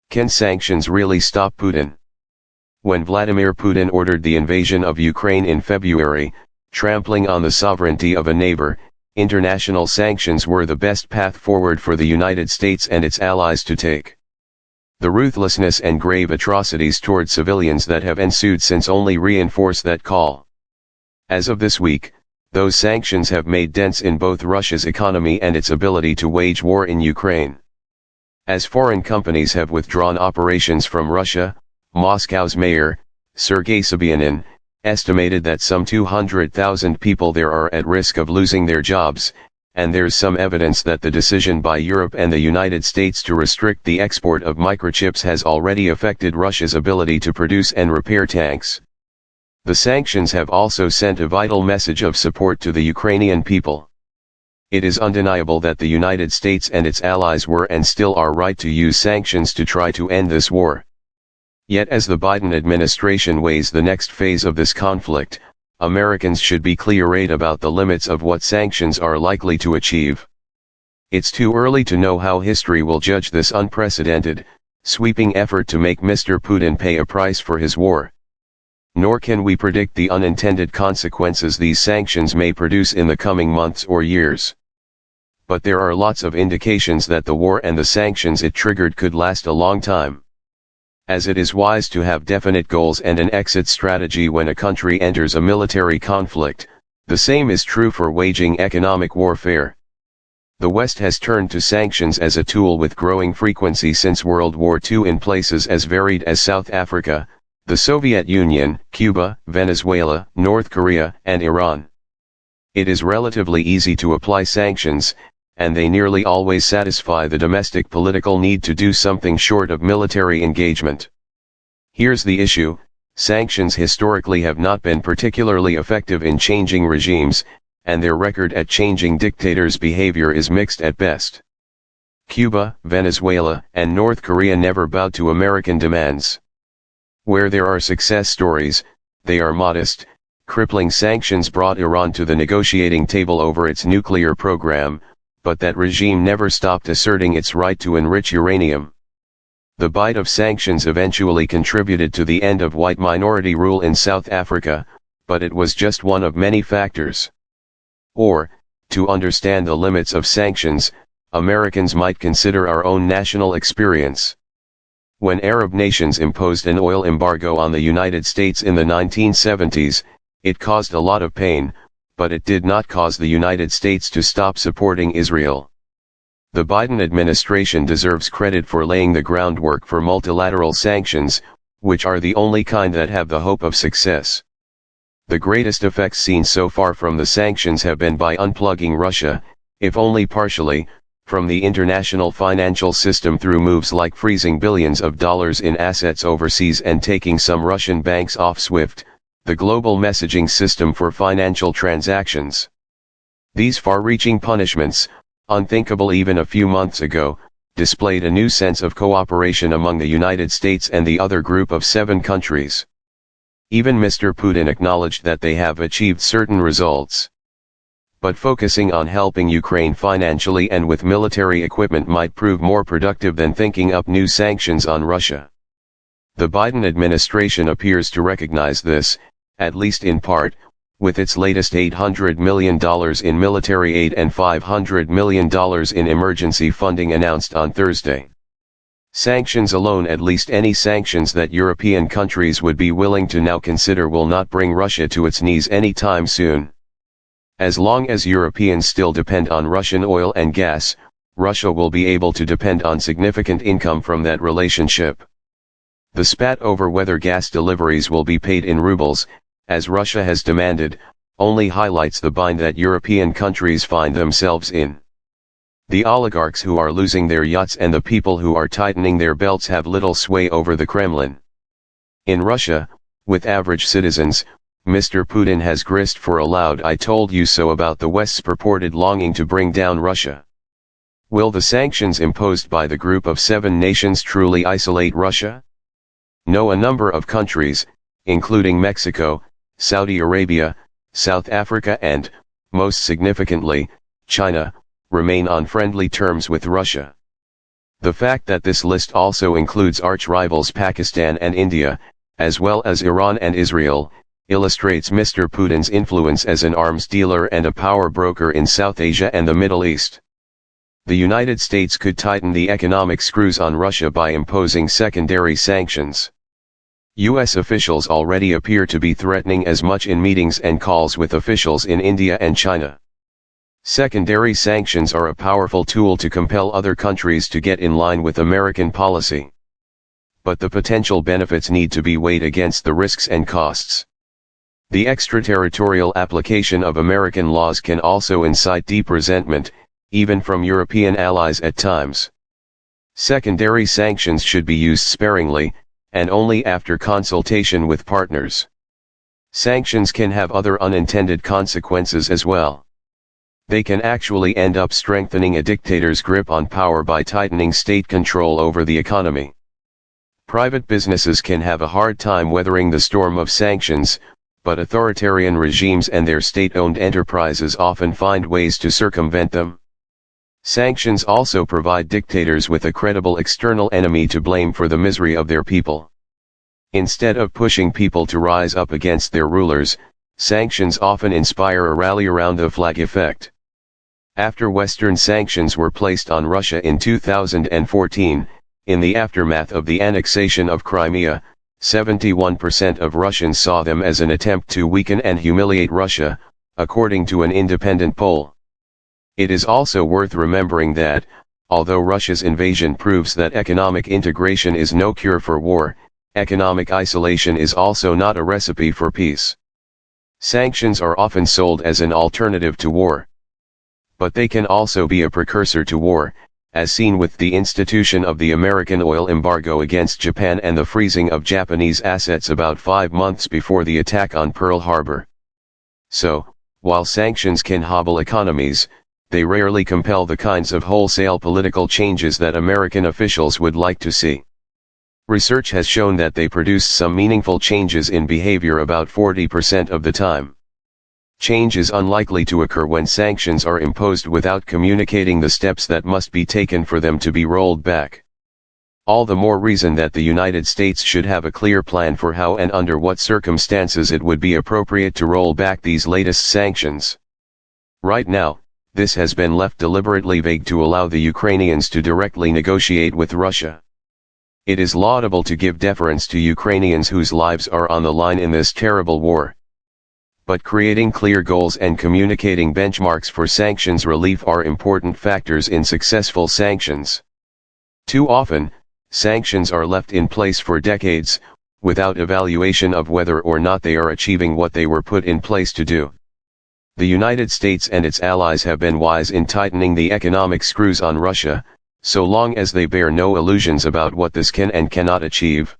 Can sanctions really stop Putin? When Vladimir Putin ordered the invasion of Ukraine in February, trampling on the sovereignty of a neighbor, international sanctions were the best path forward for the United States and its allies to take. The ruthlessness and grave atrocities toward civilians that have ensued since only reinforce that call. As of this week, those sanctions have made dents in both Russia's economy and its ability to wage war in Ukraine. As foreign companies have withdrawn operations from Russia, Moscow's mayor, Sergei Sobyanin, estimated that some 200,000 people there are at risk of losing their jobs, and there's some evidence that the decision by Europe and the United States to restrict the export of microchips has already affected Russia's ability to produce and repair tanks. The sanctions have also sent a vital message of support to the Ukrainian people. It is undeniable that the United States and its allies were and still are right to use sanctions to try to end this war. Yet as the Biden administration weighs the next phase of this conflict, Americans should be clear-eyed about the limits of what sanctions are likely to achieve. It's too early to know how history will judge this unprecedented, sweeping effort to make Mr. Putin pay a price for his war. Nor can we predict the unintended consequences these sanctions may produce in the coming months or years. But there are lots of indications that the war and the sanctions it triggered could last a long time. As it is wise to have definite goals and an exit strategy when a country enters a military conflict, the same is true for waging economic warfare. The West has turned to sanctions as a tool with growing frequency since World War II in places as varied as South Africa, the Soviet Union, Cuba, Venezuela, North Korea, and Iran. It is relatively easy to apply sanctions, and they nearly always satisfy the domestic political need to do something short of military engagement. Here's the issue: sanctions historically have not been particularly effective in changing regimes, and their record at changing dictators' behavior is mixed at best. Cuba, Venezuela, and North Korea never bowed to American demands. Where there are success stories, they are modest. Crippling sanctions brought Iran to the negotiating table over its nuclear program, but that regime never stopped asserting its right to enrich uranium. The bite of sanctions eventually contributed to the end of white minority rule in South Africa, but it was just one of many factors. Or, to understand the limits of sanctions, Americans might consider our own national experience. When Arab nations imposed an oil embargo on the United States in the 1970s, it caused a lot of pain, but it did not cause the United States to stop supporting Israel. The Biden administration deserves credit for laying the groundwork for multilateral sanctions, which are the only kind that have the hope of success. The greatest effects seen so far from the sanctions have been by unplugging Russia, if only partially, from the international financial system through moves like freezing billions of dollars in assets overseas and taking some Russian banks off SWIFT, the global messaging system for financial transactions. These far-reaching punishments, unthinkable even a few months ago, displayed a new sense of cooperation among the United States and the other group of 7 countries. Even Mr. Putin acknowledged that they have achieved certain results. But focusing on helping Ukraine financially and with military equipment might prove more productive than thinking up new sanctions on Russia. The Biden administration appears to recognize this, at least in part, with its latest $800 million in military aid and $500 million in emergency funding announced on Thursday. Sanctions alone, at least any sanctions that European countries would be willing to now consider, will not bring Russia to its knees anytime soon. As long as Europeans still depend on Russian oil and gas, Russia will be able to depend on significant income from that relationship. The spat over whether gas deliveries will be paid in rubles, as Russia has demanded, only highlights the bind that European countries find themselves in. The oligarchs who are losing their yachts and the people who are tightening their belts have little sway over the Kremlin. In Russia, with average citizens, Mr. Putin has grist for a loud "I told you so" about the West's purported longing to bring down Russia. Will the sanctions imposed by the Group of 7 nations truly isolate Russia? No, a number of countries, including Mexico, Saudi Arabia, South Africa and, most significantly, China, remain on friendly terms with Russia. The fact that this list also includes arch-rivals Pakistan and India, as well as Iran and Israel, illustrates Mr. Putin's influence as an arms dealer and a power broker in South Asia and the Middle East. The United States could tighten the economic screws on Russia by imposing secondary sanctions. U.S. officials already appear to be threatening as much in meetings and calls with officials in India and China. Secondary sanctions are a powerful tool to compel other countries to get in line with American policy. But the potential benefits need to be weighed against the risks and costs. The extraterritorial application of American laws can also incite deep resentment, even from European allies at times. Secondary sanctions should be used sparingly, and only after consultation with partners. Sanctions can have other unintended consequences as well. They can actually end up strengthening a dictator's grip on power by tightening state control over the economy. Private businesses can have a hard time weathering the storm of sanctions, but authoritarian regimes and their state-owned enterprises often find ways to circumvent them. Sanctions also provide dictators with a credible external enemy to blame for the misery of their people. Instead of pushing people to rise up against their rulers, sanctions often inspire a rally around the flag effect. After Western sanctions were placed on Russia in 2014, in the aftermath of the annexation of Crimea, 71% of Russians saw them as an attempt to weaken and humiliate Russia, according to an independent poll. It is also worth remembering that, although Russia's invasion proves that economic integration is no cure for war, economic isolation is also not a recipe for peace. Sanctions are often sold as an alternative to war. But they can also be a precursor to war, as seen with the institution of the American oil embargo against Japan and the freezing of Japanese assets about 5 months before the attack on Pearl Harbor. So, while sanctions can hobble economies, they rarely compel the kinds of wholesale political changes that American officials would like to see. Research has shown that they produce some meaningful changes in behavior about 40% of the time. Change is unlikely to occur when sanctions are imposed without communicating the steps that must be taken for them to be rolled back. All the more reason that the United States should have a clear plan for how and under what circumstances it would be appropriate to roll back these latest sanctions. Right now, this has been left deliberately vague to allow the Ukrainians to directly negotiate with Russia. It is laudable to give deference to Ukrainians whose lives are on the line in this terrible war. But creating clear goals and communicating benchmarks for sanctions relief are important factors in successful sanctions. Too often, sanctions are left in place for decades, without evaluation of whether or not they are achieving what they were put in place to do. The United States and its allies have been wise in tightening the economic screws on Russia, so long as they bear no illusions about what this can and cannot achieve.